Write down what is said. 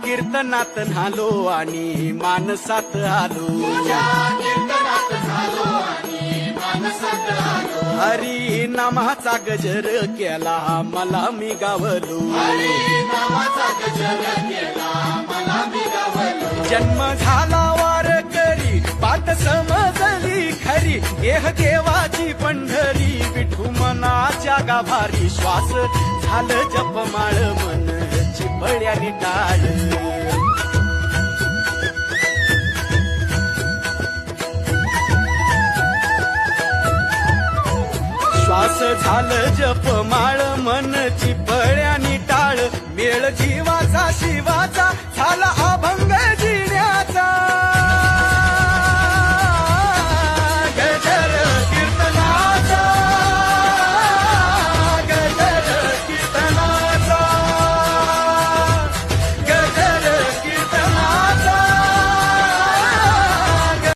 कीर्तनात न्हालो आणि मानसात आलो. हरी नामाचा गजर केला मला मी गावलो. जन्म झाला वारकरी पात समजली खरी. देह देवाची पंढरी विठू मनाच्या गाभारी. श्वास झालं जपमाळ मन चिपळ्याने टाळ. श्वास झालं जपमाळ मन चिपळ्याने टाळ. मेळ जीवाचा शिवाचा झाला अभंग